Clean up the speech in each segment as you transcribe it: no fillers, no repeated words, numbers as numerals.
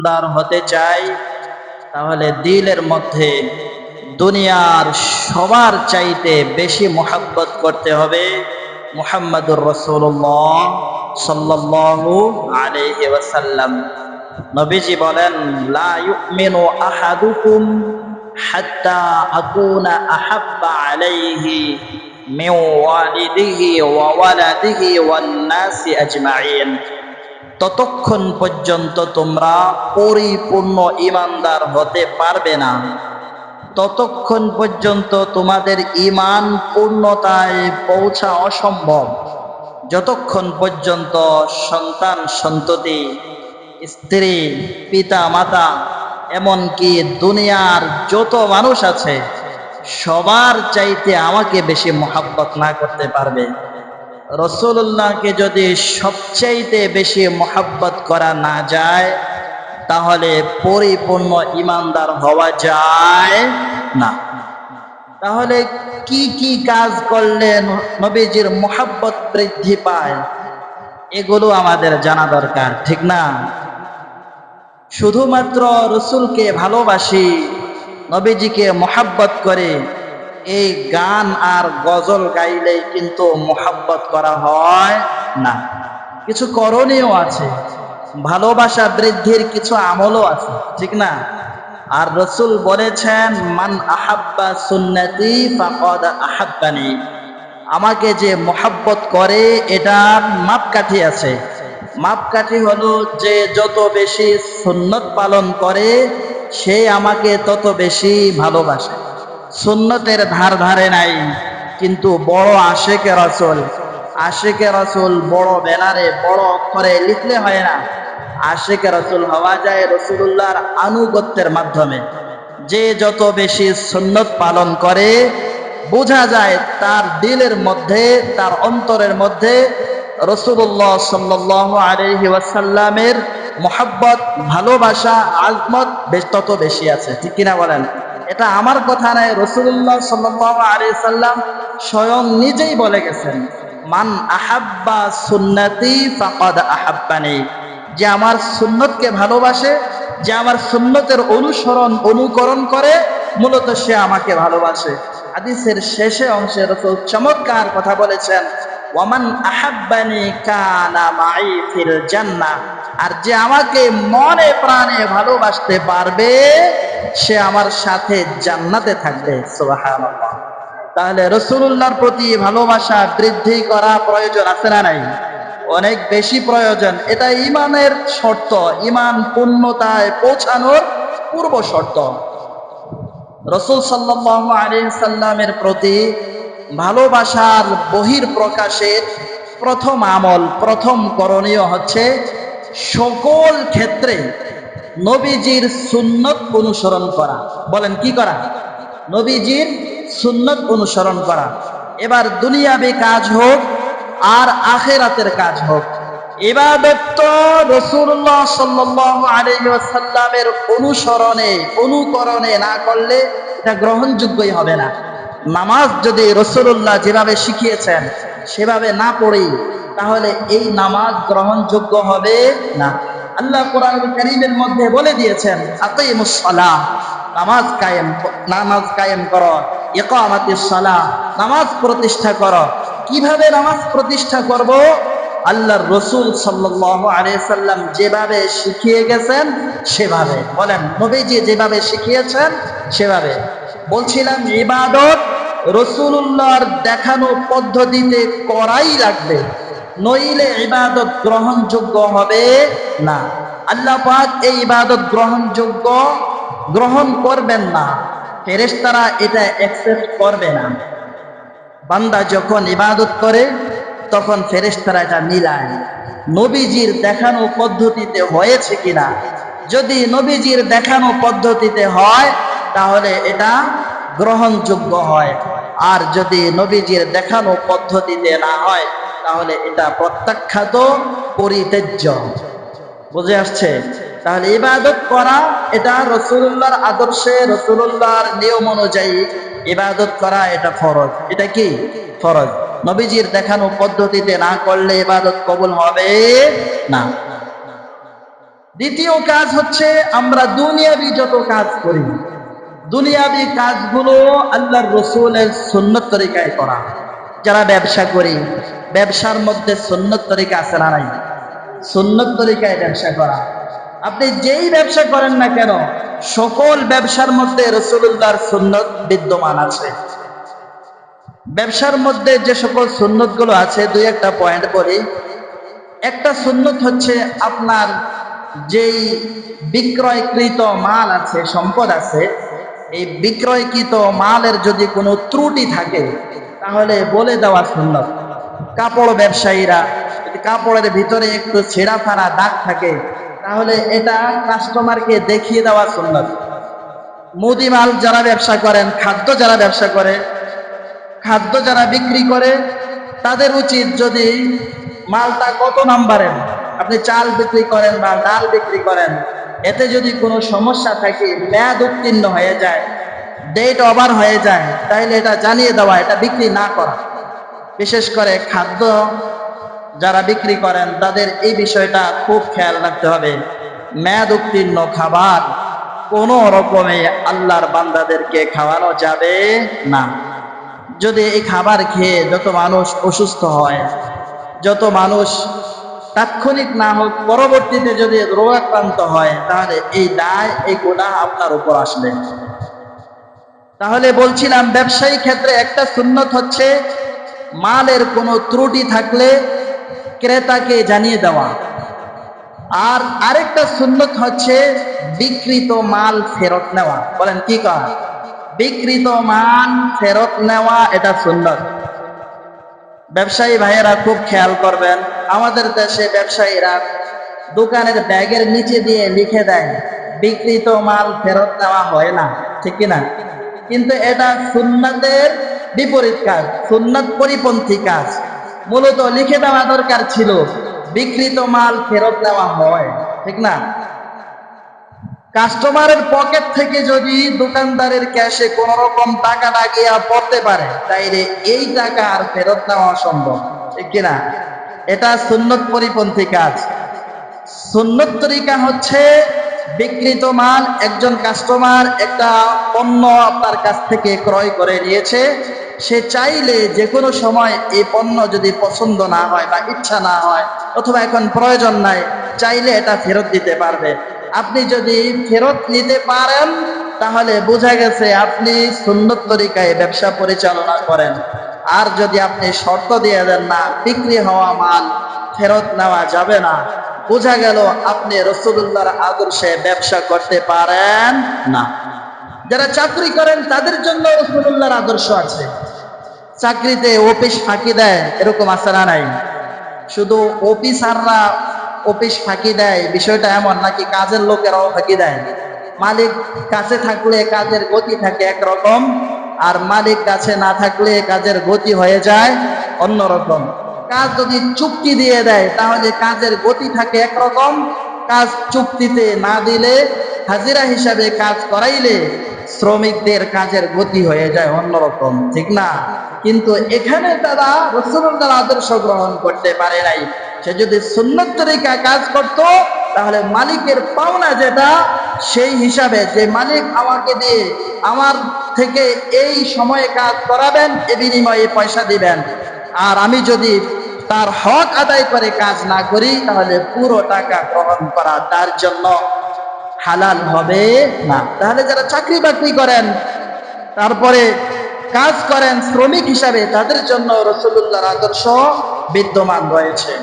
ইমানদার হতে চাই, তাহলে দিলের মধ্যে দুনিয়ার সবার চাইতে বেশি মোহাব্বত করতে হবে মুহাম্মাদুর রাসূলুল্লাহ সাল্লাল্লাহু আলাইহি ওয়াসাল্লাম। নবীজি বলেন, লা ইউমিনু আহাদুকুম হাত্তা আকুনা আহাব্বা আলাইহি মিন ওয়ালিদিহি ওয়া ওয়ালাদিহি ওয়ান নাসি আজমাইন। ততক্ষণ পর্যন্ত তোমরা পরিপূর্ণ ঈমানদার হতে পারবে না, ততক্ষণ পর্যন্ত তোমাদের ঈমান পূর্ণতায় পৌঁছা অসম্ভব, যতক্ষণ পর্যন্ত সন্তান সন্ততি, স্ত্রী, পিতা মাতা, এমনকি দুনিয়ার যত মানুষ আছে সবার চাইতে আমাকে বেশি মোহাব্বত না করতে পারবে। রাসূলুল্লাহকে যদি সবচাইতে বেশি মোহাব্বত করা না যায়, তাহলে পরিপূর্ণ ঈমানদার হওয়া যায় না। তাহলে কি কি কাজ করলে নবীজির মোহাব্বত বৃদ্ধি পায়, এগুলো আমাদের জানা দরকার, ঠিক না? শুধুমাত্র রসুলকে ভালোবাসি, নবীজিকে মোহাব্বত করে এই গান আর গজল গাইলেই কিন্তু মোহাব্বত করা হয় না। কিছু করণীয় আছে, ভালোবাসা বৃদ্ধির কিছু আমলও আছে, ঠিক না? আর রসুল বলেছেন, মান আহাব্বা সুন্নতি ফাকাদ আহাব্বানি। আমাকে যে মোহাব্বত করে এটার মাপকাঠি আছে। মাপকাঠি হলো যে যত বেশি সুন্নত পালন করে সে আমাকে তত বেশি ভালোবাসে। সুন্নতের ধার ধারে নাই, কিন্তু বড় আশেকে রাসূল। আশেকে রাসূল বড় ব্যানারে বড় অক্ষরে লিখলে হয় না। আশেকে রাসূল হওয়া যায় রাসূলুল্লাহর আনুগত্যের মাধ্যমে। যে যত বেশি সুন্নত পালন করে বোঝা যায় তার দিলের মধ্যে, তার অন্তরের মধ্যে রাসূলুল্লাহ সাল্লাল্লাহু আলাইহি ওয়াসাল্লামের মোহাব্বত, ভালোবাসা, আজমত তত বেশি আছে, ঠিক কিনা বলেন? এটা আমার কথা নয়, রাসূলুল্লাহ সাল্লাল্লাহু আলাইহি সাল্লাম স্বয়ং নিজেই বলে গেছেন, মান আহাব্বা সুন্নতি ফাকাদ আহাব্বানি। যে আমার সুন্নতকে ভালোবাসে, যে আমার সুন্নতের অনুসরণ অনুকরণ করে, মূলত সে আমাকে ভালোবাসে। হাদিসের শেষে অংশে রাসূল চমৎকার কথা বলেছেন, ওয়ামান আহাব্বানি কানা মাই ফিল জান্নাহ। আর যে আমাকে মনে প্রাণে ভালোবাসতে পারবে সে আমার সাথে জান্নাতে থাকবে। সুবহানাল্লাহ। তাহলে রাসূলুল্লাহর প্রতি ভালোবাসা বৃদ্ধি করা প্রয়োজন আছে না নাই? অনেক বেশি প্রয়োজন। এটা ঈমানের শর্ত, ঈমান পূর্ণতায় পৌঁছানোর পূর্ব শর্ত। রাসূল সাল্লাল্লাহু আলাইহি সাল্লামের প্রতি ভালোবাসার বহির প্রকাশের প্রথম আমল, প্রথম করণীয় হচ্ছে সকল ক্ষেত্রে নবীজির সুন্নত অনুসরণ করা। বলেন কি করা? নবীজির সুন্নত অনুসরণ করা। এবার দুনিয়াবি কাজ হোক আর আখিরাতের কাজ হোক, ইবাদত তো রাসূলুল্লাহ সাল্লাল্লাহু আলাইহি ওয়াসাল্লামের অনুসরণে অনুকরণে না করলে এটা গ্রহণযোগ্যই হবে না। নামাজ যদি রাসূলুল্লাহ যেভাবে শিখিয়েছেন সেভাবে না পড়ি, তাহলে এই নামাজ গ্রহণযোগ্য হবে না। আল্লাহ কোরআনুল কারীমের মধ্যে বলে দিয়েছেন, আকিমুস সালাহ, নামাজ কায়েম করো, ইকামাতিস সালাহ, নামাজ প্রতিষ্ঠা করো। কিভাবে নামাজ প্রতিষ্ঠা করব? আল্লাহর রাসূল সাল্লাল্লাহু আলাইহি সাল্লাম যেভাবে শিখিয়ে গেছেন সেভাবে। বলেন, নবীজি যেভাবে শিখিয়েছেন সেভাবে। বলছিলাম ইবাদত রাসূলুল্লাহর দেখানো পদ্ধতিতে করাই লাগবে, নইলে ইবাদত গ্রহণযোগ্য হবে না। আল্লাহ পাক এই ইবাদত গ্রহণ করবেন না, ফেরেশতারা এটা অ্যাকসেপ্ট করবে না। বান্দা যখন ইবাদত করে তখন ফেরেশতারা এটা মিলায় নবীজির দেখানো পদ্ধতিতে হয়েছে কিনা। যদি নবীজির দেখানো পদ্ধতিতে হয় তাহলে এটা গ্রহণযোগ্য হয়, আর যদি নবীজির দেখানো পদ্ধতিতে না হয় তাহলে এটা প্রত্যাখ্যাত, পরিত্যাজ্য। বুঝে আসছে? তাহলে ইবাদত করা এটা রাসূলুল্লাহর আদর্শে, রাসূলুল্লাহর নিয়ম অনুযায়ী ইবাদত করা এটা ফরজ। এটা কি? ফরজ। নবীজির দেখানো পদ্ধতিতে না করলে ইবাদত কবুল হবে না। দ্বিতীয় কাজ হচ্ছে আমরা দুনিয়াবি যত কাজ করি, দুনিয়াবি কাজগুলো আল্লাহর রসুলের সুন্নত তরিকায় করা। যারা ব্যবসা করি, ব্যবসার মধ্যে সুন্নত তরিকা আছে না নাই? সুন্নত তরিকায় ব্যবসা করা। আপনি যেই ব্যবসা করেন না কেন, সকল ব্যবসার মধ্যে রাসূলুল্লাহর সুন্নত বিদ্যমান আছে। ব্যবসার মধ্যে যে সকল সুন্নত গুলো আছে, দুই একটা পয়েন্ট বলি। একটা সুন্নত হচ্ছে আপনার যেই বিক্রয়কৃত মাল আছে, সম্পদ আছে, এই বিক্রয়কৃত মালের যদি কোনো ত্রুটি থাকে তাহলে বলে দেওয়া সুন্নত। কাপড় ব্যবসায়ীরা যদি কাপড়ের ভিতরে একটু ছেঁড়া ফাড়া দাগ থাকে তাহলে এটা কাস্টমারকে দেখিয়ে দেওয়া সুন্নত। মুদি মাল যারা ব্যবসা করেন, খাদ্য যারা ব্যবসা করে, খাদ্য যারা বিক্রি করে, তাদের উচিত যদি মালটা কত নাম্বারের, আপনি চাল বিক্রি করেন বা ডাল বিক্রি করেন, এতে যদি কোনো সমস্যা থাকে, মেয়াদ উত্তীর্ণ হয়ে যায়, ডেট ওভার হয়ে যায়, তাহলে এটা জানিয়ে দেওয়া, এটা বিক্রি না করা। বিশেষ করে খাদ্য যারা বিক্রি করেন তাদের এই বিষয়টা খুব খেয়াল রাখতে হবে। মেয়াদ উত্তীর্ণ খাবার কোনো রকমে আল্লাহর বান্দাদেরকে খাওয়ানো যাবে না। যদি এই খাবার খেয়ে যত মানুষ অসুস্থ হয়, যত মানুষ তাৎক্ষণিক না হোক পরবর্তীতে যদি রোগাক্রান্ত হয়, তাহলে এই দায়, এই গুনাহ আপনার উপর আসবে। তাহলে বলছিলাম ব্যবসায়ী ক্ষেত্রে একটা সুন্নত হচ্ছে মালের কোনো ত্রুটি থাকলে ক্রেতাকে জানিয়ে দেওয়া। আর আরেকটা সুন্নত হচ্ছে বিক্রিত মাল ফেরত নেওয়া। বলেন কি কর? বিক্রিত মাল ফেরত নেওয়া, এটা সুন্নত। ব্যবসায়ী ভাইয়েরা খুব খেয়াল করবেন, আমাদের দেশে ব্যবসায়ীরা দোকানের ব্যাগের নিচে দিয়ে লিখে দেয় বিক্রিত মাল ফেরত নেওয়া হয় না, ঠিক কিনা? কিন্তু এটা সুন্নাতের বিপরীত কাজ, সুন্নাত পরিপন্থী কাজ। মূলত লিখে দেওয়া দরকার ছিল বিক্রিত মাল ফেরত নেওয়া হয়, ঠিক না? কাস্টমারের পকেট থেকে যদি দোকানদারের ক্যাশে কোন রকম টাকাটা গিয়া পড়তে পারে, তাইলে এই টাকা আর ফেরত নেওয়া অসম্ভব, ঠিক কিনা? এটা সুন্নত পরিপন্থী কাজ। সুন্নত তরিকা হচ্ছে বিক্রিত মাল, একজন কাস্টমার একটা পণ্য আপনার কাছ থেকে ক্রয় করে নিয়েছে, সে চাইলে যে কোনো সময় এই পণ্য যদি পছন্দ না হয় বা ইচ্ছা না হয় অথবা এখন প্রয়োজন নাই, চাইলে এটা ফেরত দিতে পারবে। আপনি যদি ফেরত নিতে পারেন তাহলে বোঝা গেছে আপনি সুন্নত তরিকায় ব্যবসা পরিচালনা করেন। আর যদি আপনি শর্ত দিয়ে দেন না, বিক্রি হওয়া মাল ফেরত নেওয়া যাবে না, বোঝা গেল আপনি রাসূলুল্লাহর আদর্শে ব্যবসা করতে পারেন না। যারা চাকরি করেন তাদের জন্য রাসূলুল্লাহর আদর্শ আছে। চাকরিতে অফিস ফাঁকি দেয়, এরকম আছে না নাই? শুধু অফিসাররা অফিস ফাঁকি দেয় বিষয়টা এমন নাকি কাজের লোকেরাও ফাঁকি দেয়? মালিক কাছে থাকলে কাজের গতি থাকে একরকম, আর মালিক কাছে না থাকলে কাজের গতি হয়ে যায় অন্যরকম। কাজ যদি চুক্তি দিয়ে দেয় তাহলে কাজের গতি থাকে একরকম, কাজ চুক্তিতে না দিলে, হাজিরা হিসাবে কাজ করাইলে শ্রমিকদের কাজের গতি হয়ে যায় অন্যরকম, ঠিক না? কিন্তু এখানে তারা রাসূলুল্লাহর আদর্শ গ্রহণ করতে পারে নাই। সে যদি সুন্নত তরিকা কাজ করত তাহলে মালিকের পাওনা যেটা, সেই হিসাবে যে মালিক আমাকে দিয়ে আমার থেকে এই সময়ে কাজ করাবেন, এ বিনিময়ে পয়সা দিবেন, আর আমি যদি তার হক আদায় করে কাজ না করি তাহলে পুরো টাকা গ্রহণ করা তার জন্য হালাল হবে না। তাহলে যারা চাকরি বাকরি করেন, তারপরে কাজ করেন শ্রমিক হিসাবে, তাদের জন্য রাসূলুল্লাহর আদর্শ বিদ্যমান রয়েছে।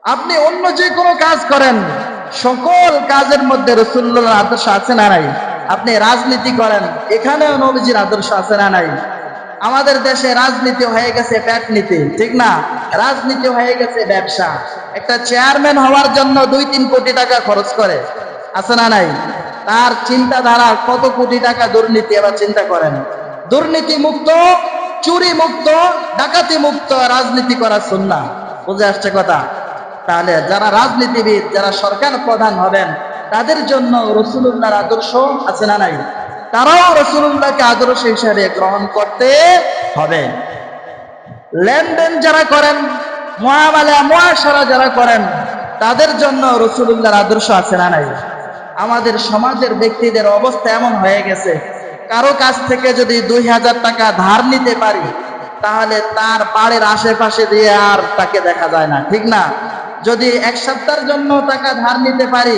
আপনি অন্য যে কোনো কাজ করেন, সকল কাজের মধ্যে রাসূলুল্লাহর আদর্শ আছে না নাই? আপনি রাজনীতি করেন, এখানেও নবীজির আদর্শ আছে না নাই? আমাদের দেশে রাজনীতি হয়ে গেছে পেটনীতি, ঠিক না? রাজনীতি হয়ে গেছে ব্যবসা। একটা চেয়ারম্যান হওয়ার জন্য 2-3 কোটি টাকা খরচ করে, আছে না নাই? তার চিন্তাধারা কত কোটি টাকা দুর্নীতি, এবার চিন্তা করেন। দুর্নীতি মুক্ত, চুরি মুক্ত, ডাকাতি মুক্ত রাজনীতি করা সুন্নাহ। বুঝে আসছে কথা? তাহলে যারা রাজনীতিবিদ, যারা সরকার প্রধান হবেন, তাদের জন্য রাসূলুল্লাহর আদর্শ আছে না নাই? তারাও রাসূলুল্লাহকে আদর্শ হিসেবে গ্রহণ করতে হবে। লেনদেন যারা করেন, মুআমালা মুআশারা যারা করেন, তাদের জন্য রাসূলুল্লাহর আদর্শ আছে না নাই? আমাদের সমাজের ব্যক্তিদের অবস্থা এমন হয়ে গেছে, কারো কাছ থেকে যদি 2000 টাকা ধার নিতে পারি, তাহলে তার বাড়ির আশেপাশে দিয়ে আর তাকে দেখা যায় না, ঠিক না? যদি এক সপ্তাহের জন্য টাকা ধার নিতে পারি,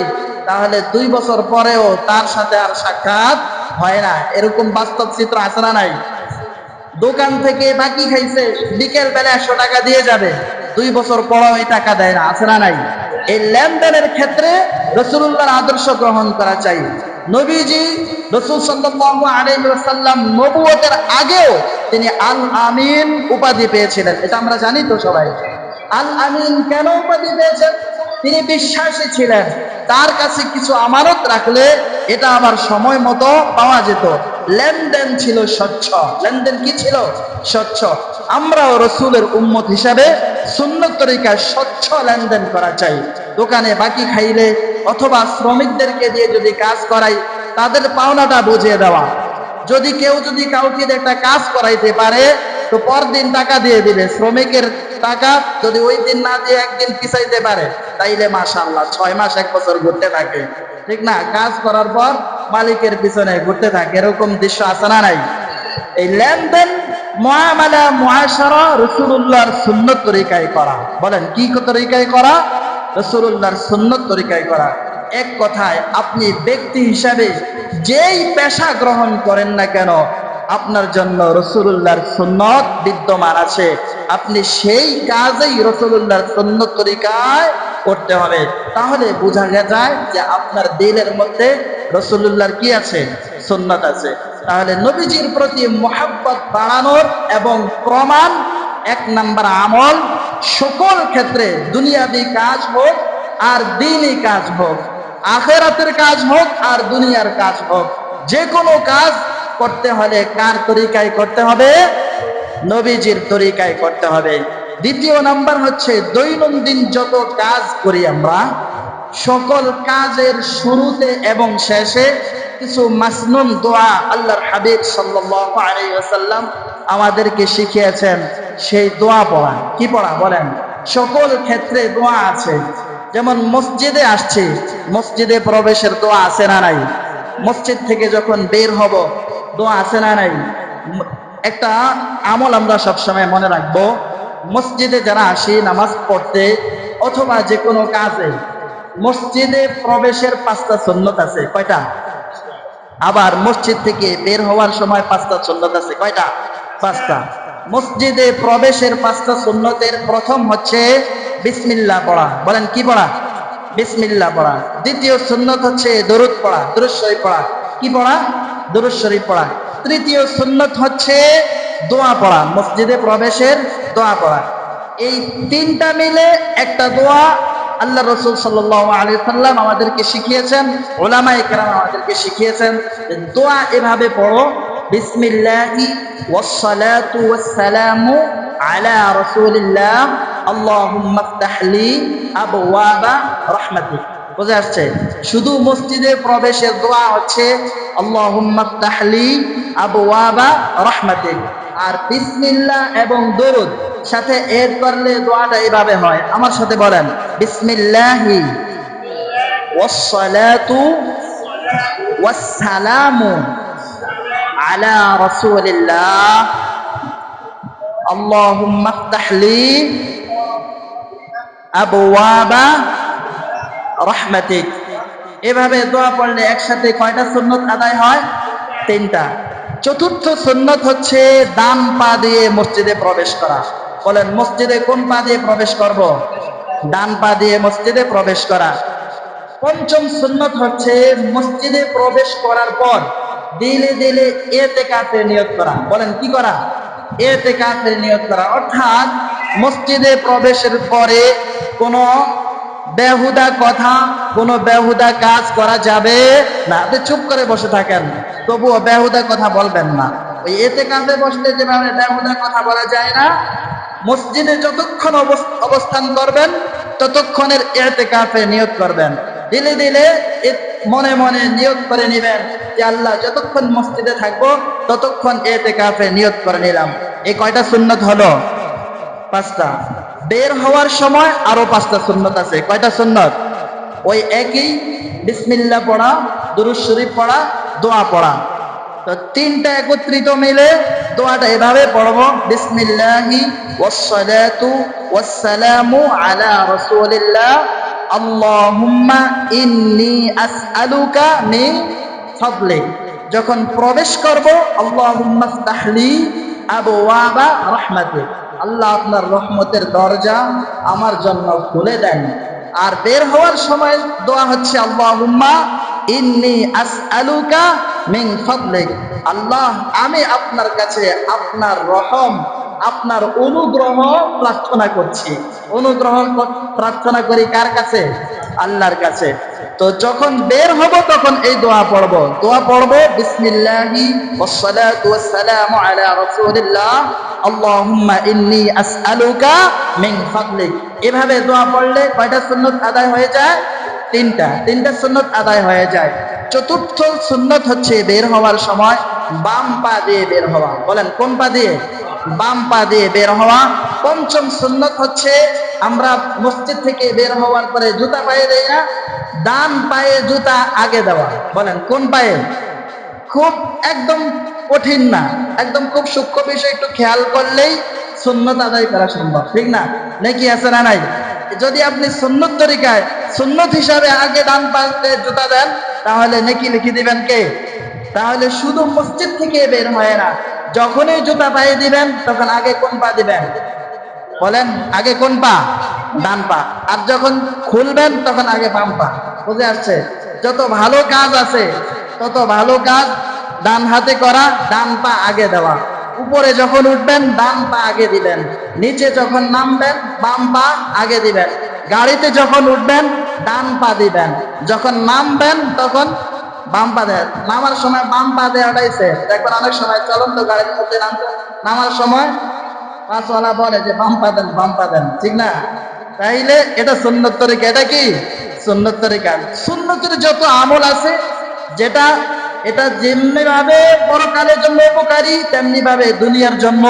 তাহলে 2 বছর পরেও তার সাথে আর সাক্ষাৎ হয় না। এরকম বাস্তব চিত্র আছে না নাই? দোকান থেকে বাকি খাইছে, বিকেল বেলা 100 টাকা দিয়ে যাবে, 2 বছর পর ওই টাকা দেয় না, আছে না নাই? এই লেনদেনের ক্ষেত্রে রাসূলুল্লাহর আদর্শ গ্রহণ করা চাই। নবীজি রাসূল সাল্লাল্লাহু আলাইহি ওয়াসাল্লাম নবুয়তের আগেও তিনি আল আমিন উপাধি পেয়েছিলেন, এটা আমরা জানি তো সবাই। আল আমিন কেন উপাধি পেয়েছেন? তিনি বিশ্বাসী ছিলেন, তার কাছে কিছু আমানত রাখলে এটা আবার সময় মতো পাওয়া যেত। লেনদেন ছিল স্বচ্ছ। লেনদেন কি ছিল? স্বচ্ছ। আমরাও রসুলের উম্মত হিসাবে সুন্নত তরিকায় স্বচ্ছ লেনদেন করা চাই। দোকানে বাকি খাইলে অথবা শ্রমিকদেরকে দিয়ে যদি কাজ করাই, তাদের পাওনাটা বুঝিয়ে দেওয়া। যদি কেউ যদি কাউকে একটা কাজ করাইতে পারে, তো পরদিন টাকা দিয়ে দিবে। শ্রমিকের টাকা যদি ওই দিন না দিয়ে একদিন পিছাইতে পারে, তাইলে মাশাআল্লাহ 6 মাস 1 বছর ঘুরতে থাকে, ঠিক না? কাজ করার পর মালিকের পিছনে ঘুরতে থাকে, এরকম দৃশ্য আছে না নাই? এই লেনদেন মুআমালা মুআশারা রাসূলুল্লাহর সুন্নত তরিকায় করা। বলেন কি তরিকায় করা? রাসূলুল্লাহর সুন্নত তরিকায় করা। এক কথায়, আপনি ব্যক্তি হিসাবে যেই পেশা গ্রহণ করেন না কেন, আপনার জন্য রাসূলুল্লাহর সুন্নত বিদ্যমান আছে। আপনি সেই কাজেই রাসূলুল্লাহর সুন্নত তরিকায় করতে হবে। তাহলে বোঝা যায় যে আপনার দিলের মধ্যে রাসূলুল্লাহর কি আছে? সুন্নত আছে। তাহলে নবীজির প্রতি মুহাব্বত বাড়ানোর এবং প্রমাণ 1 নাম্বার আমল, সকল ক্ষেত্রে দুনিয়াবি কাজ হোক আর দ্বীনি কাজ হোক, আখিরাতের কাজ হোক আর দুনিয়ার কাজ হোক, যে কোনো কাজ করতে হলে কার তরিকায় করতে হবে? নবীজির তরিকায় করতে হবে। দ্বিতীয় নাম্বার হচ্ছে, দৈনন্দিন যত কাজ করি আমরা, সকল কাজের শুরুতে এবং শেষে কিছু মাসনুন দোয়া আল্লাহর হাবিব সাল্লাল্লাহু আলাইহি ওয়াসাল্লাম আমাদেরকে শিখিয়েছেন। সেই দোয়া পড়া। কি পড়া? বলেন। সকল ক্ষেত্রে দোয়া আছে। যেমন মসজিদে আসছে, মসজিদে প্রবেশের দোয়া আছে না নাই? মসজিদ থেকে যখন বের হব, দোয়া আছে না নাই? একটা আমল আমরা সবসময় মনে রাখবো, মসজিদে যারা আসি নামাজ পড়তে অথবা যে কোনো কাজে, মসজিদে প্রবেশের 5টা সুন্নত আছে। কয়টা? আবার মসজিদ থেকে বের হওয়ার সময় 5টা সুন্নত আছে। কয়টা? 5টা। মসজিদে প্রবেশের 5টা সুন্নতের প্রথম হচ্ছে বিসমিল্লাহ পড়া। বলেন কি পড়া? বিসমিল্লাহ পড়া। দ্বিতীয় সুন্নত হচ্ছে দরুদ পড়া, দরুদ শরীফ পড়া। কি পড়া? দরুদ শরীফ পড়া। তৃতীয় সুন্নত হচ্ছে দোয়া পড়া, মসজিদে প্রবেশের দোয়া পড়া। এই 3টা মিলে একটা দোয়া আল্লাহ রাসূল সাল্লাল্লাহু আলাইহি ওয়াসাল্লাম আমাদেরকে শিখিয়েছেন, উলামায়ে কেরাম আমাদেরকে শিখিয়েছেন। দোয়া এভাবে পড়ো, বিসমিল্লাহি ওয়াস সালাতু ওয়াস সালামু আলা রাসূলিল্লাহ আল্লাহুম্মা ইফতাহ লি আবওয়াবা রাহমাতিক। বুঝে আসছে? শুধু মসজিদে প্রবেশের দোয়া হচ্ছে আল্লাহুম্মা ইফতাহ লি আবওয়াবা রাহমাতিক। আর বিসমিল্লাহ এবং দরুদ সাথে এড করলে দোয়াটা এভাবে হয়। আমার সাথে বলেন, বিসমিল্লাহি ওয়াস সালাতু ওয়াস সালামু আলা রাসূলিল্লাহ আল্লাহুম্মা ইফতাহ লি আবওয়াবা রাহমাতিক। এভাবে দোয়া পড়লে একসাথে কয়টা সুন্নত আদায় হয়? 3টা। চতুর্থ সুন্নত হচ্ছে ডান পা দিয়ে মসজিদে প্রবেশ করা। বলেন, মসজিদে কোন পা দিয়ে প্রবেশ করব? ডান পা দিয়ে মসজিদে প্রবেশ করা। পঞ্চম সুন্নত হচ্ছে মসজিদে প্রবেশ করার পর দিলে দিলে ইতিকাফের নিয়ত করা। বলেন কি করা? ইতিকাফের নিয়ত করা। অর্থাৎ মসজিদে প্রবেশের পরে কোনো বেহুদা কথা, কোনো বেহুদা কাজ করা যাবে না। আপনি চুপ করে বসে থাকেন, তবুও বেহুদা কথা বলবেন না। ওই ইতিকাফে বসলে যেভাবে বেহুদা কথা বলা যায় না, মসজিদে যতক্ষণ অবস্থান করবেন ততক্ষণের ইতিকাফে নিয়ত করবেন। দিলে দিলে মনে মনে নিয়ত করে নেবেন যে আল্লাহ, যতক্ষণ মসজিদে থাকবো ততক্ষণ ইতিকাফে নিয়ত করে নিলাম। এই কয়টা সুন্নত হলো? 5টা। বের হওয়ার সময় আরো 5টা সুন্নত আছে। কয়টা সুন্নত? ওই একই বিসমিল্লাহ পড়া, দুরূদ শরীফ পড়া, দোয়া পড়া। তো 3টা একত্রিত মিলে দোয়াটা এভাবে পড়বো, বিসমিল্লাহি ওয়াসসালাতু ওয়াসসালামু আলা রাসূলিল্লাহ আল্লাহুম্মা ইন্নী আসআলুকা মিন ফাদলিক। যখন প্রবেশ করব, আল্লাহুম্মা ইফতাহলি আবওয়াবা রাহমাতিক, আল্লাহ আপনার রহমতের দরজা আমার জন্য খুলে দেন। আর বের হওয়ার সময় দোয়া হচ্ছে, আল্লাহুম্মা ইন্নী আসআলুকা মিন ফাদলিক, আল্লাহ আমি আপনার কাছে আপনার রহম, আপনার অনুগ্রহ প্রার্থনা করছি। অনুগ্রহ প্রার্থনা করি কার কাছে? আল্লাহর কাছে। তো যখন বের হব তখন এই দোয়া পড়বো। দোয়া পড়বো, বিসমিল্লাহি ওয়াসসালাতু ওয়াসসালামু আলা রাসূলিল্লাহ আল্লাহুম্মা ইন্নী আসআলুকা মিন ফাদলিক। এভাবে দোয়া পড়লে কয়টা সুন্নত আদায় হয়ে যায়? 3টা সুন্নত আদায় হয়ে যায়। চতুর্থ সুন্নত হচ্ছে বের হওয়ার সময় বাম পা দিয়ে বের হওয়া। বলেন কোন পা দিয়ে? বাম পা দিয়ে বের হওয়া। পঞ্চম সুন্নত হচ্ছে আমরা মসজিদ থেকে বের হওয়ার পরে জুতা পায়ে দেই না, ডান পায়ে জুতা আগে দেওয়া। বলেন কোন পায়ে? খুব একদম কঠিন না, একদম খুব সূক্ষ্ম বিষয়, একটু খেয়াল করলেই সুন্নত আদায় করা সম্ভব, ঠিক না? নাকি আছে না নাই? যদি আপনি সুন্নত তরিকায় সুন্নত হিসাবে আগে ডান পায়ে জুতা দেন, তাহলে নেকি লিখে দিবেন কে? তাহলে শুধু মসজিদ থেকে বের হয় না, যখনই জুতা পায়ে দিবেন তখন আগে কোন পা দিবেন? বলেন আগে কোন পা? ডান পা। আর যখন খুলবেন তখন আগে বাম পা। বুঝে আসছে? যত ভালো কাজ আছে তত ভালো কাজ ডান হাতে করা, ডান পা আগে দেওয়া। উপরে যখন উঠবেন ডান পা আগে দিবেন, নিচে যখন নামবেন বাম পা আগে দিবেন, গাড়িতে যখন উঠবেন ডান পা দিবেন, যখন নামবেন তখন বাম পা দেন। নামার সময় বাম পা দেওয়াটাই সেফ। দেখবেন অনেক সময় চলন্ত গাড়ির মধ্যে নামার সময় পাঁচওয়ালা বলে যে বাম পা দেন, বাম পা দেন, ঠিক না? তাইলে এটা সুন্নত তরিকা। এটা কি সুন্নত তরিকা? সুন্নতের যত আমল আছে, যেটা এটা যেমনি ভাবে পরকালের জন্য উপকারী, তেমনি ভাবে দুনিয়ার জন্য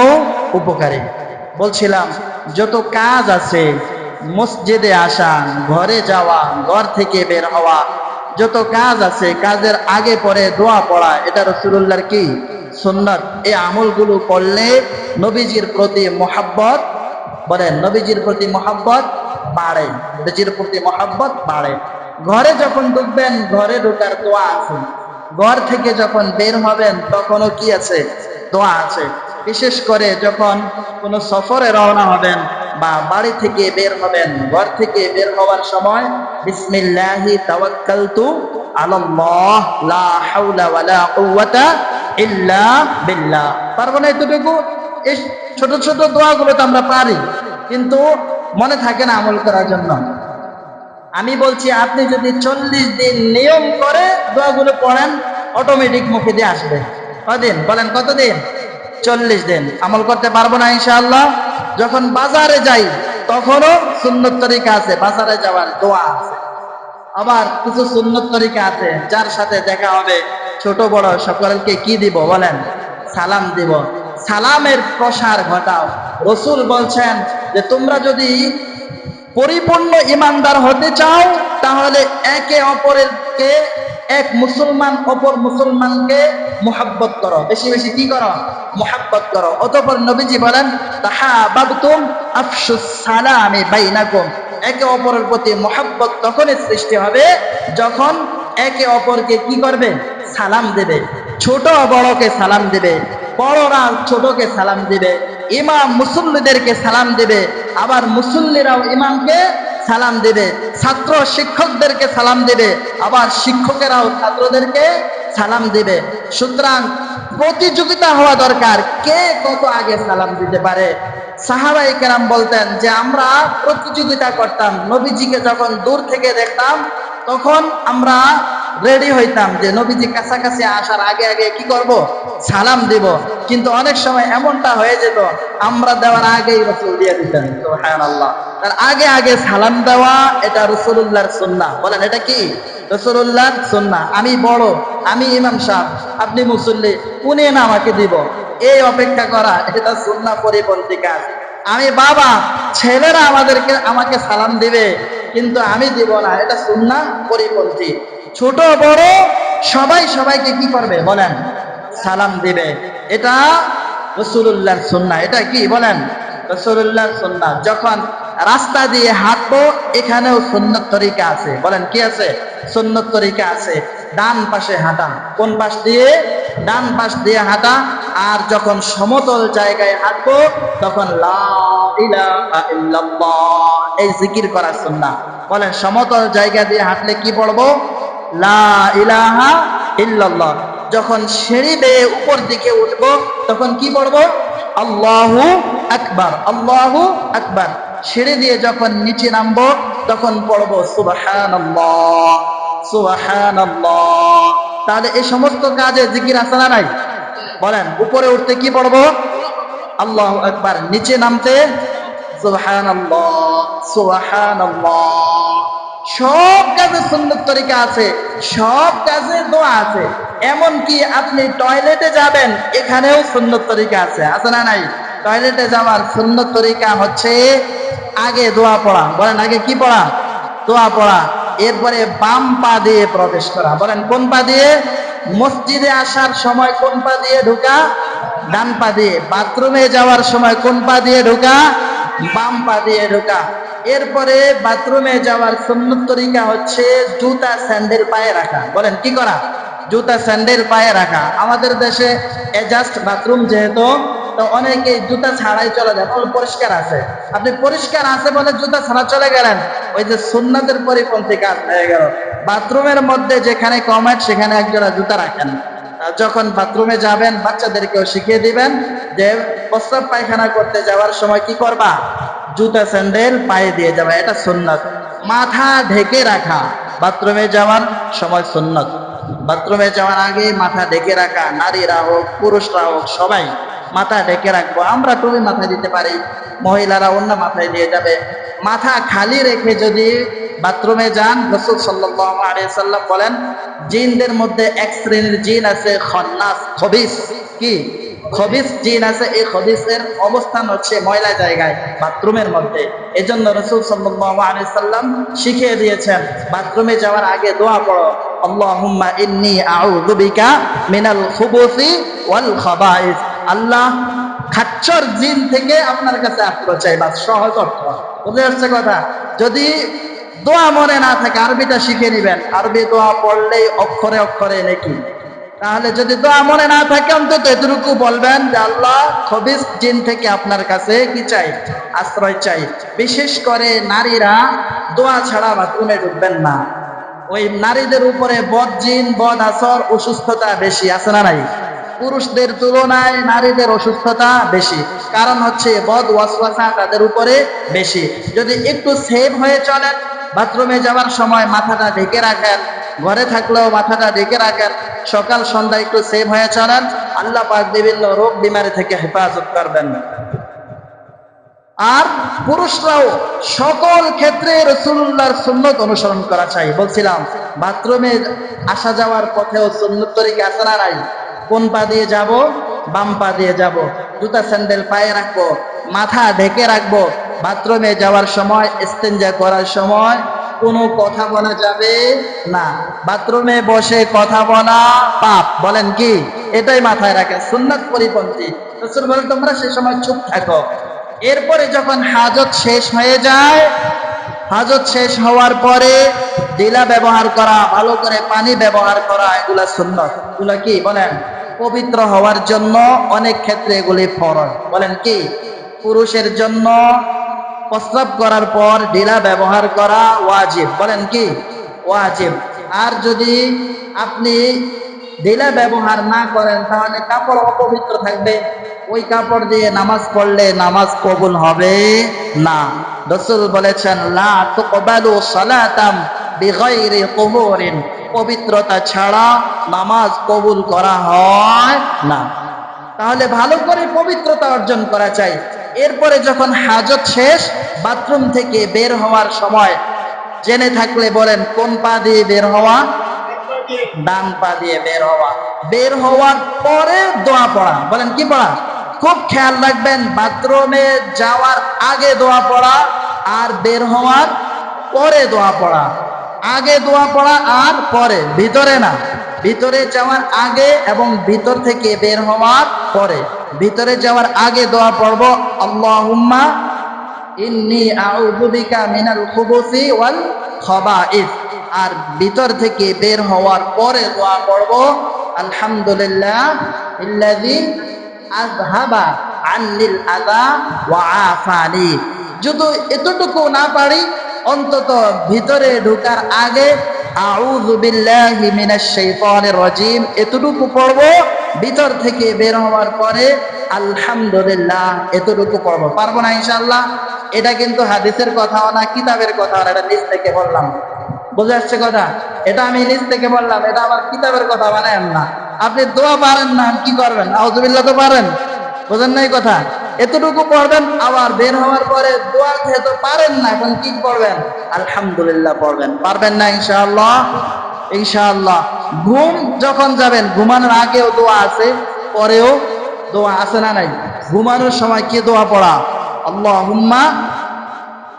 উপকারী। বলছিলাম যত কাজ আছে, মসজিদে আসা, ঘরে যাওয়া, ঘর থেকে বের হওয়া, যত কাজ আছে, কাজের আগে পরে দোয়া পড়া, এটা রাসূলুল্লাহর কি সুন্নাত। এই আমলগুলো করলে নবীজির প্রতি মহব্বত, বলেন নবীজির প্রতি মহব্বত বাড়ে, নবীজির প্রতি মহব্বত বাড়ে। ঘরে যখন ঢুকবেন ঘরে ঢোকার দোয়া আছে, ঘর থেকে যখন বের হবেন তখনও কি আছে? দোয়া আছে। বিশেষ করে যখন কোনো সফরে রওনা হবেন বা বাড়ি থেকে বের হবেন, ঘর থেকে বের হওয়ার সময় বিসমিল্লাহি তাওয়াক্কালতু আলাল্লাহ লা হাওলা ওয়ালা কুওয়াতা ইল্লা বিল্লাহ। পারবো না এতটুকু? এই ছোট ছোট দোয়াগুলো তো আমরা পারি, কিন্তু মনে থাকে না আমল করার জন্য। আমি বলছি আপনি যদি 40 দিন নিয়ম করে দোয়াগুলো পড়েন, অটোমেটিক মুখে দিয়ে আসবে। কদিন? বলেন কতদিন? 40 দিন। আমল করতে পারবো না ইনশাআল্লাহ? যখন বাজারে যাই তখনও সুন্নত তরিকা আছে, বাজারে যাওয়ার দোয়া আছে। আবার কিছু সুন্নত তরিকা আছে, যার সাথে দেখা হবে ছোট বড় সকলকে কি দিব? বলেন সালাম দিব। সালামের প্রসার ঘটাও। রাসূল বলছেন যে তোমরা যদি পরিপূর্ণ ইমানদার হতে চাও, তাহলে একে অপরকে, এক মুসলমান অপর মুসলমানকে মুহাব্বত করো, বেশি বেশি কি করো? মুহাব্বত করো। অতঃপর নবীজি বলেন তাহাবাবতুম আফশুস সালামি বাইনাকুম, একে অপরের প্রতি মুহাব্বত তখনই সৃষ্টি হবে যখন একে অপরকে কি করবে? সালাম দেবে। ছোট বড়কে সালাম দেবে, বড়রা ছোটকে সালাম দিবে, ইমাম মুসল্লিদেরকে সালাম দিবে, আবার মুসল্লিরাও ইমামকে সালাম দিবে, ছাত্র শিক্ষকদেরকে সালাম দিবে, আবার শিক্ষকেরাও ছাত্রদেরকে সালাম দিবে। সুতরাং প্রতিযোগিতা হওয়া দরকার, কে কত আগে সালাম দিতে পারে। সাহাবায়ে কেরাম বলতেন যে আমরা প্রতিযোগিতা করতাম, নবীজিকে যখন দূর থেকে দেখতাম তখন আমরা রেডি হইতাম যে নবীজি কাছাকাছি আসার আগে আগে কি করব? সালাম দিব। কিন্তু অনেক সময় এমনটা হয়ে যেত আমরা দেওয়ার আগেই রাসূল দিয়ে দিতেন। সুবহানাল্লাহ। তার আগে আগে সালাম দেওয়া এটা রাসূলুল্লাহর সুন্নাহ। বলেন এটা কি? রাসূলুল্লাহর সুন্নাহ। আমি বড়, আমি ইমাম সাহেব, আপনি মুসল্লি, উনি না আমাকে দিব, এই অপেক্ষা করা এটা সুন্নাহ পরিপন্থী কাজ। আমি বাবা, ছেলেরা আমাকে সালাম দিবে কিন্তু আমি দিব না, এটা সুন্নাহ পরিপন্থী। ছোট বড় সবাই সবাইকে কি করবে বলেন? সালাম দিবে। এটা রাসূলুল্লাহর সুন্নাহ। এটা কি বলেন? রাসূলুল্লাহর সুন্নাহ। যখন রাস্তা দিয়ে হাঁটবো এখানেও সুন্নত তরিকা আছে। বলেন কি আছে? সুন্নত তরিকা আছে। ডান পাশে হাঁটা। কোন পাশ দিয়ে? ডান পাশ দিয়ে হাঁটা। আর যখন সমতল জায়গায় হাঁটবো তখন লা ইলাহা ইল্লাল্লাহ এই জিকির করা সুন্নাহ। বলেন সমতল জায়গা দিয়ে হাঁটলে কি পড়বো? লা ইলাহা ইল্লাল্লাহ। যখন সিঁড়ি বেয়ে উপর দিকে উঠবো তখন কি পড়বো? আল্লাহু আকবার, আল্লাহু আকবার। সিঁড়ি দিয়ে যখন নিচে নামবো তখন পড়বো সুবহানাল্লাহ, সুবহানাল্লাহ। তাহলে এই সমস্ত কাজে জিকির আছে না নাই? বলেন উপরে উঠতে কি পড়বো? আল্লাহু আকবার। নিচে নামতে সুবহানাল্লাহ, সুবহানাল্লাহ। সব কাজে সুন্নত তরিকা আছে, সব কাজে দোয়া আছে। এমনকি আপনি টয়লেটে যাবেন এখানেও সুন্নত তরিকা আছে, আছে না নাই? টয়লেটে যাওয়ার সুন্নত তরিকা হচ্ছে আগে দোয়া পড়া। বলেন আগে কি পড়া? দোয়া পড়া। এরপরে বাম পা দিয়ে প্রবেশ করা। বলেন কোন পা দিয়ে? মসজিদে আসার সময় কোন পা দিয়ে ঢোকা? ডান পা দিয়ে। বাথরুমে যাওয়ার সময় কোন পা দিয়ে ঢোকা? বাম পা দিয়ে ঢোকা। এরপরে বাথরুমে যাওয়ার সুন্নত তরিকা হচ্ছে জুতা স্যান্ডেল পায়ে রাখা। বলেন কি করা? জুতা স্যান্ডেল পায়ে রাখা। আমাদের দেশে এজাস্ট বাথরুম যেহেতু, তো অনেকে জুতা ছাড়াই চলে যায়, পরিষ্কার আছে। আপনি পরিষ্কার আছে বলে জুতা ছাড়া চলে গেলেন, ওই যে সুন্নাতের পরিপন্থী কাজ হয়ে গেল। বাথরুমের মধ্যে যেখানে কমেট সেখানে একজোড়া জুতা রাখেন। যখন বাথরুমে যাবেন বাচ্চাদেরকেও শিখিয়ে দিবেন যে প্রস্রাব পায়খানা করতে যাওয়ার সময় কি করবা? জুতা স্যান্ডেল পায়ে দিয়ে যাবে, এটা সুন্নত। মাথা ঢেকে রাখা বাথরুমে যাওয়ার সময় সুন্নত। বাথরুমে যাওয়ার আগে মাথা ঢেকে রাখা, নারীরা হোক পুরুষরা হোক সবাই মাথা ঢেকে রাখবো। আমরা টুপি মাথায় দিতে পারি, মহিলারা অন্য মাথায় দিয়ে যাবে। মাথা খালি রেখে যদি বাথরুমে যান, রাসূল সাল্লাল্লাহু আলাইহি সাল্লাম বলেন জিনদের মধ্যে এক শ্রেণীর জিন আছে খন্নাস, খবিস। কি? খবিস জিন আছে। এই খবিসের অবস্থান হচ্ছে ময়লা জায়গায়, বাথরুমের মধ্যে। এজন্য রাসূল সাল্লাল্লাহু আলাইহি সাল্লাম শিখিয়ে দিয়েছেন বাথরুমে যাওয়ার আগে দোয়া পড়ো, আল্লাহুম্মা ইন্নী আউযু বিকা মিনাল খুবুসি ওয়াল খাবাইস। আল্লাহ খাচ্চর জিন থেকে আপনার কাছে আশ্রয় চাই। বাস সহজ অর্থ। বুঝতে পারছে কথা? যদি দোয়া মনে না থাকে আরবিটা শিখে নিবেন, আরবি দোয়া পড়লেই অক্ষরে অক্ষরে নাকি। তাহলে যদি দোয়া মনে না থাকে অন্তত এতটুকু বলবেন যে আল্লাহ খবিস জিন থেকে আপনার কাছে কি চাই? আশ্রয় চাই। বিশেষ করে নারীরা দোয়া ছাড়া বাথরুমে ঢুকবেন না। ওই নারীদের উপরে বদ জিন, বদ আসর, অসুস্থতা বেশি, আছে না নাই? পুরুষদের তুলনায় নারীদের অসুস্থতা বেশি। কারণ হচ্ছে বদ ওয়াসওয়াসা তাদের উপরে বেশি। যদি একটু সেভ হয়ে চলেন, বাথরুমে যাওয়ার সময় মাথাটা ঢেকে রাখেন, ঘরে থাকলেও মাথাটা ঢেকে রাখেন, সকাল সন্ধ্যা একটু সেভ হয়ে চলেন, আল্লাহ পাক বিভিন্ন রোগ বিমারি থেকে হেফাজত করবেন। আর পুরুষরাও সকল ক্ষেত্রে রাসূলুল্লাহর সুন্নত অনুসরণ করা চাই। বলছিলাম বাথরুমে আসা যাওয়ার পথেও সুন্নত তরিকা আছে না নাই? কোন পা দিয়ে যাব? বাম পা দিয়ে যাব। জুতা স্যান্ডেল পায়ে রাখবো, মাথা ঢেকে রাখবো। বাথরুমে যাওয়ার সময়, ইস্তেঞ্জা করার সময় কোনো কথা বলা যাবে না। বাথরুমে বসে কথা বলা পাপ। বলেন কি? এটাই মাথায় রাখেন, সুন্নাত পরিপন্থী। রাসূল বলেন তোমরা সে সময় চুপ থাকো। এরপরে যখন হাজত শেষ হয়ে যায়, হাজত শেষ হওয়ার পরে ডিলা ব্যবহার করা, ভালো করে পানি ব্যবহার করা, এগুলা সুন্নাত। এগুলা কি বলেন? পবিত্র হওয়ার জন্য অনেক ক্ষেত্রে এগুলি ফরজ। বলেন কি? পুরুষের জন্য প্রস্রাব করার পর ডিলা ব্যবহার করা ওয়াজিব। বলেন কি? ওয়াজিব। আর যদি আপনি ডিলা ব্যবহার না করেন তাহলে কাপড় অপবিত্র থাকবে। ওই কাপড় দিয়ে নামাজ পড়লে নামাজ কবুল হবে না। রাসূল বলেছেন লা তুকবালু সালাতাম বিগাইরি তুহুরিন, পবিত্রতা ছাড়া নামাজ কবুল করা হয় না। তাহলে ভালো করে পবিত্রতা অর্জন করা চাই। এরপরে যখন হাজত শেষ, বাথরুম থেকে বের হওয়ার সময় জেনে থাকলে বলেন কোন পা দিয়ে বের হওয়া? ডান পা দিয়ে বের হওয়া। বের হওয়ার পরে দোয়া পড়া। বলেন কি পড়া? খুব খেয়াল রাখবেন, বাথরুমে যাওয়ার আগে দোয়া পড়া আর বের হওয়ার পরে দোয়া পড়া। আগে দোয়া পড়া আর পরে, ভিতরে না। ভিতরে যাওয়ার আগে এবং ভিতর থেকে বের হওয়ার পরে। ভিতরে যাওয়ার আগে দোয়া পড়ব আল্লাহুম্মা ইন্নী আউযু বিকা মিনাল খুবুসি ওয়াল খাবাইস। আর ভিতর থেকে বের হওয়ার পরে দোয়া পড়ব আলহামদুলিল্লাহ ইল্লাযী আযহাবা আন্নিল আযা ওয়া আফানি। যদি এতটুকু না পারি, অন্তত ভিতরে ঢোকার আগে আউযু বিল্লাহি মিনাশ শাইতানির রাজিম এতটুকু পড়ব। ভিতর থেকে বের হওয়ার পরে আলহামদুলিল্লাহ এতটুকু পড়ব। পারবো না ইনশাআল্লাহ? এটা কিন্তু হাদিসের কথাও না, কিতাবের কথাও না, এটা নিজ থেকে বললাম। বুঝে আসছে কথা? এটা আমি নিজ থেকে বললাম, এটা আমার কিতাবের কথা বানায়েন না। আপনি দোয়া পারেন না, কি করবেন? আউযুবিল্লাহ তো পারেন, বুঝেন নাই কথা? এতটুকু পড়বেন। আবার বের হওয়ার পরে দোয়া যেহেতু পারেন না, এখন কি পড়বেন? আলহামদুলিল্লাহ পড়বেন। পারবেন না ইনশাআল্লাহ? ইনশাআল্লাহ। ঘুম যখন যাবেন, ঘুমানোর আগেও দোয়া আছে, পরেও দোয়া আছে না নাই? ঘুমানোর সময় কি দোয়া পড়া? আল্লাহুম্মা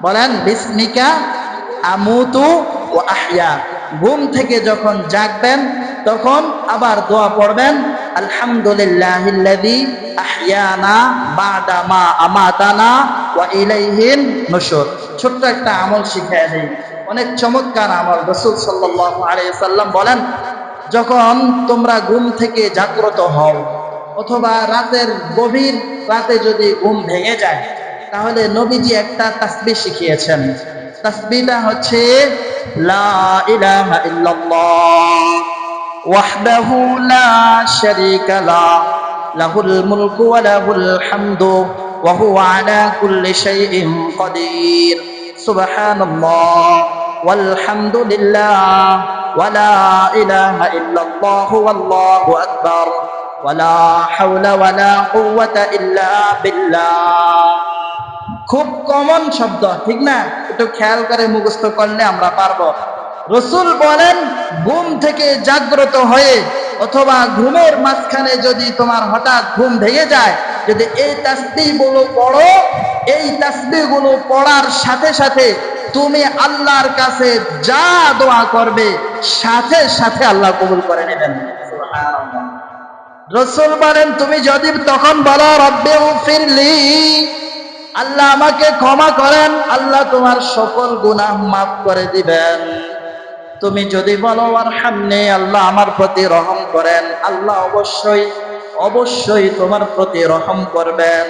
বলেন বিসমিকা আমুতু ওয়া আহইয়া। ঘুম থেকে যখন জাগবেন তখন আবার দোয়া পড়বেন আলহামদুলিল্লাহিল্লাযী আহইয়ানা বা'দা মা আমাতানা ওয়া ইলাইহিন নুশুর। ছোট্ট একটা আমল শিখিয়ে দেই, অনেক চমৎকার আমল। রাসূল সাল্লাল্লাহু আলাইহি সাল্লাম বলেন, যখন তোমরা ঘুম থেকে জাগ্রত হও অথবা রাতের গভীর রাতে যদি ঘুম ভেঙে যায়, তাহলে নবীজি একটা তাসবিহ শিখিয়েছেন। তাসবিহটা হচ্ছে লা ইলাহা ইল্লাল্লাহ ওয়াহদাহু লা শারীকা লা লাহুল মুলকু ওয়া লাহুল হামদু ওয়া হুয়া আলা কুল্লি শাইইন কাদির সুবহানাল্লাহ ওয়াল হামদুলিল্লাহ ওয়া লা ইলাহা ইল্লাল্লাহ ওয়াল্লাহু আকবার ওয়া লা হাওলা ওয়া লা কুওয়াতা ইল্লা বিল্লাহ। খুব কমন শব্দ, ঠিক না? একটু খেয়াল করে মুখস্থ করলে আমরা পারবো। রাসূল বলেন, ঘুম থেকে জাগ্রত হয়ে অথবা ঘুমের মাঝখানে যদি তোমার হঠাৎ ঘুম ভেঙে যায়, যদি এই তাসবিহগুলো পড়ো, এই তাসবিহগুলো পড়ার সাথে সাথে তুমি আল্লাহর কাছে যা দোয়া করবে সাথে সাথে আল্লাহ কবুল করে নেবেন। সুবহানাল্লাহ। রাসূল বলেন, তুমি যদি তখন বলো রব্বি গফিরলি, আল্লাহ আমাকে ক্ষমা করেন, আল্লাহ তোমার সকল গুনাহ মাফ করে দিবেন। তুমি যদি বলো আরহামনি, আল্লাহ আমার প্রতি রহম করেন, আল্লাহ অবশ্যই অবশ্যই তোমার প্রতি রহম করবেন।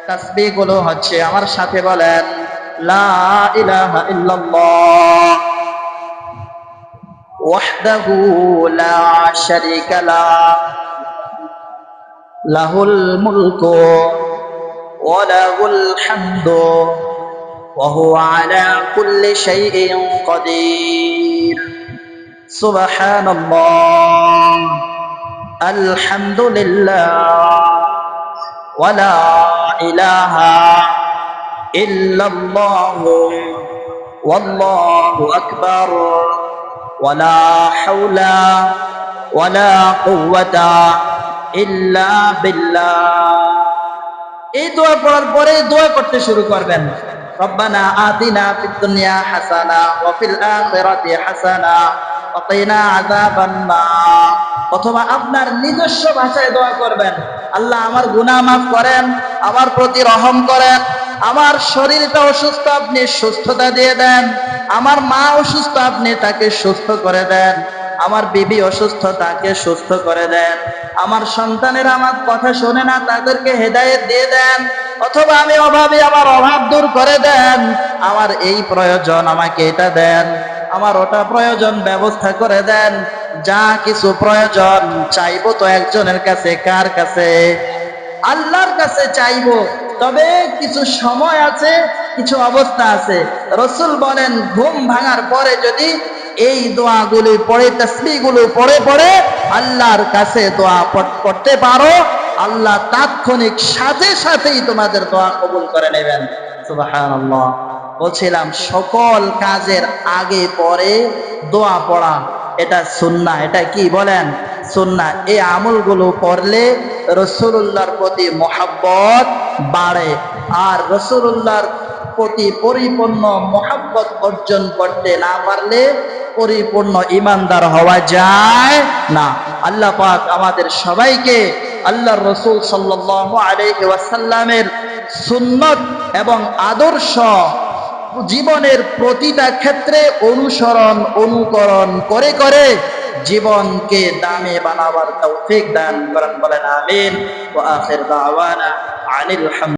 তাসবিহ গুলো হচ্ছে, আমার সাথে বলেন লা ইলাহা ইল্লাল্লাহ ওয়াহদাহু লা শারীকা লা লাহুল মুলকু ওয়া লাহুল হামদু ওয়া হুয়া আলা কুল্লি শাইইন কাদির সুবহানাল্লাহ আলহামদুলিল্লাহ ওয়া লা ইলাহা ইল্লাল্লাহ ওয়াল্লাহু আকবার ওয়া লা হাওলা ওয়া লা কুওয়াতা ইল্লা বিল্লাহ। এই দোয়া পড়ার পরে দোয়া করতে শুরু করবেন, রব্বানা আতিনা ফিদ দুনিয়া হাসানা ওয়া ফিল আখিরাতি হাসানা ওয়া কিনা আযাবান নার। অথবা আপনার নিজস্ব ভাষায় দোয়া করবেন, আল্লাহ আমার গুনাহ মাফ করেন, আমার প্রতি রহম করেন, আমার শরীরটা অসুস্থ, আপনি সুস্থতা দিয়ে দেন, আমার মা অসুস্থ, আপনি তাকে সুস্থ করে দেন, আমার বিবি অসুস্থ, তাকে সুস্থ করে দেন, আমার সন্তানেরা আমার কথা শোনে না, তাদেরকে হেদায়েত দিয়ে দেন, অথবা আমি অভাবী, আমার অভাব দূর করে দেন, আমার এই প্রয়োজন আমাকে এটা দেন, আমার ওটা প্রয়োজন ব্যবস্থা করে দেন। যা কিছু প্রয়োজন চাইবো তো একজনের কাছে, কার কাছে? আল্লাহর কাছে চাইবো। তবে কিছু সময় আছে, কিছু অবস্থা আছে। রাসূল বলেন, ঘুম ভাঙার পরে যদি এই দোয়াগুলি পড়ে, তাসবিহগুলো পড়ে পড়ে আল্লাহর কাছে দোয়া করতে পারো, আল্লাহ তাৎক্ষণিক সাথে সাথেই তোমাদের দোয়া কবুল করে নেবেন। সুবহানাল্লাহ। বলছিলাম, সকল কাজের আগে পরে দোয়া পড়া এটা সুন্নাহ। এটা কি বলেন? সুন্নাহ, এই আমলগুলো করলে রাসূলুল্লাহর প্রতি মহব্বত বাড়ে। আর রাসূলুল্লাহর প্রতি পরিপূর্ণ মহব্বত অর্জন করতে না পারলে পরিপূর্ণ ঈমানদার হওয়া যায় না। আল্লাহ পাক আমাদের সবাইকে আল্লাহর রাসূল সাল্লাল্লাহু আলাইহি ওয়াসাল্লামের সুন্নত এবং আদর্শ জীবনের প্রতিটা ক্ষেত্রে অনুকরণ করে করে জীবনকে দামি বানাবার তৌফিক দান করেন, বলেন আমিন। ওয়া আখির দাওয়ানা আনিল হামদ।